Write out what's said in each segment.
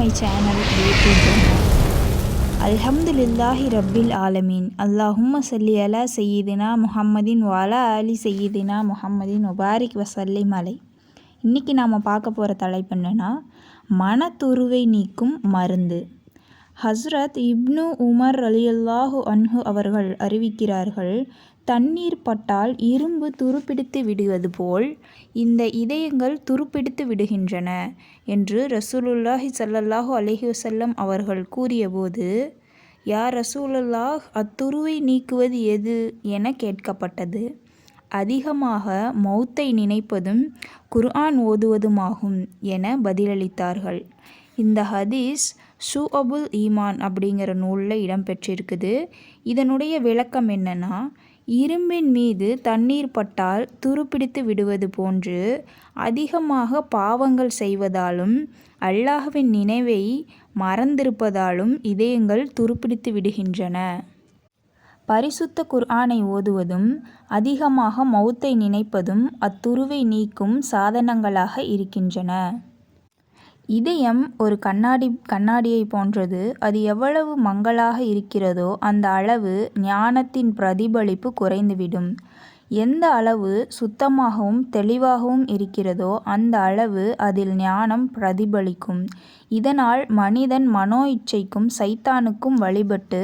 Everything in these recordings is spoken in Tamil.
My channel YouTube. அல்ஹம்துலில்லாஹி ரப்பில் ஆலமீன். அல்லாஹும்ம சல்லி அலா சையீதினா முஹம்மதின் வஅலா ஆலி சையீதினா முஹம்மதின் வபாரிக் வசல்லிம் அலை. இன்றைக்கி நாம் பார்க்க போகிற தலைப்பு என்னென்னா, மனத்துருவை நீக்கும் மருந்து. ஹஸ்ரத் இப்னு உமர் ரலியல்லாஹு அன்ஹு அவர்கள் அறிவிக்கிறார்கள், தண்ணீர் பட்டால் இரும்பு துருப்பிடித்து விடுவது போல் இந்த இதயங்கள் துருப்பிடித்து விடுகின்றன என்று ரசூலுல்லாஹி ஸல்லல்லாஹு அலைஹி வஸல்லம் அவர்கள் கூறியபோது, யா ரசூலல்லாஹ், அத்துருவை நீக்குவது எது என கேட்கப்பட்டது. அதிகமாக மௌத்தை நினைப்பதும் குர்ஆன் ஓதுவதுமாகும் என பதிலளித்தார்கள். இந்த ஹதீஸ் ஷுஅபுல் ஈமான் அப்படிங்கிற நூலில் இடம்பெற்றிருக்குது. இதனுடைய விளக்கம் என்னென்னா, இரும்பின் மீது தண்ணீர் பட்டால் துருப்பிடித்து விடுவது போன்று அதிகமாக பாவங்கள் செய்வதாலும் அல்லாஹ்வின் நினைவை மறந்திருப்பதாலும் இதயங்கள் துருப்பிடித்து விடுகின்றன. பரிசுத்த குர்ஆனை ஓதுவதும் அதிகமாக மௌத்தை நினைப்பதும் அத்துருவை நீக்கும் சாதனங்களாக இருக்கின்றன. இதயம் ஒரு கண்ணாடியை போன்றது. அது எவ்வளவு மங்கலாக இருக்கிறதோ அந்த அளவு ஞானத்தின் பிரதிபலிப்பு குறைந்துவிடும். எந்த அளவு சுத்தமாகவும் தெளிவாகவும் இருக்கிறதோ அந்த அளவு அதில் ஞானம் பிரதிபலிக்கும். இதனால் மனிதன் மனோ இச்சைக்கும் சைத்தானுக்கும் வழிபட்டு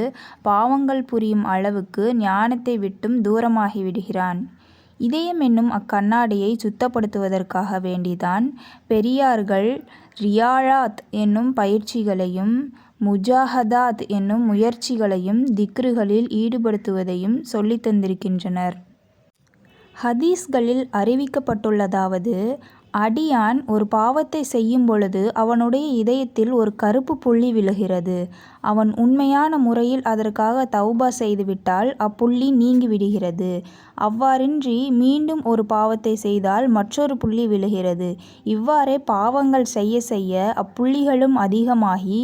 பாவங்கள் புரியும் அளவுக்கு ஞானத்தை விட்டும் தூரமாகிவிடுகிறான். இதயம் என்னும் அக்கண்ணாடியை சுத்தப்படுத்துவதற்காக வேண்டிதான் பெரியார்கள் ரியாழாத் என்னும் பயிற்சிகளையும் முஜாஹதாத் என்னும் முயற்சிகளையும் திக்ருகளில் ஈடுபடுத்துவதையும் சொல்லித் தந்திருக்கின்றனர். ஹதீஸ்களில் அறிவிக்கப்பட்டுள்ளதாவது, அடியான் ஒரு பாவத்தை செய்யும் பொழுது அவனுடைய இதயத்தில் ஒரு கருப்பு புள்ளி விழுகிறது. அவன் உண்மையான முறையில் அதற்காக தௌபா செய்துவிட்டால் அப்புள்ளி நீங்கிவிடுகிறது. அவ்வாறின்றி மீண்டும் ஒரு பாவத்தை செய்தால் மற்றொரு புள்ளி விழுகிறது. இவ்வாறே பாவங்கள் செய்ய செய்ய அப்புள்ளிகளும் அதிகமாகி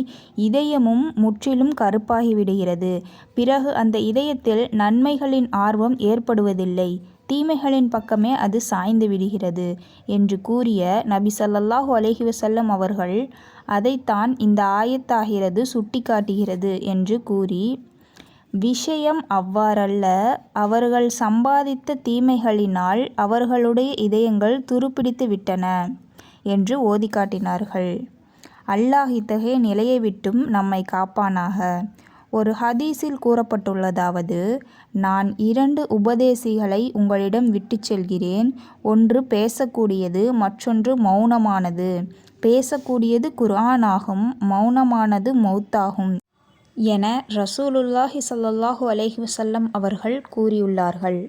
இதயமும் முற்றிலும் கருப்பாகிவிடுகிறது. பிறகு அந்த இதயத்தில் நன்மைகளின் ஆர்வம் ஏற்படுவதில்லை, தீமைகளின் பக்கமே அது சாய்ந்து விடுகிறது என்று கூறிய நபி ஸல்லல்லாஹு அலைஹி வஸல்லம் அவர்கள் அதைத்தான் இந்த ஆயத்தாகிறது சுட்டிக்காட்டுகிறது என்று கூறி, விஷயம் அவ்வாறல்ல, அவர்கள் சம்பாதித்த தீமைகளினால் அவர்களுடைய இதயங்கள் துருப்பிடித்து விட்டன என்று ஓதி காட்டினார்கள். அல்லாஹ் இத்தகைய நிலையை விட்டும் நம்மை காப்பானாக. ஒரு ஹதீஸில் கூறப்பட்டுள்ளதாவது, நான் 2 உபதேசிகளை உங்களிடம் விட்டுச் செல்கிறேன். ஒன்று பேசக்கூடியது, மற்றொன்று மௌனமானது. பேசக்கூடியது குர்ஆனாகும், மௌனமானது மௌத்தாகும் என ரசூலுல்லாஹி ஸல்லல்லாஹு அலைஹி வஸல்லம் அவர்கள் கூறியுள்ளார்கள்.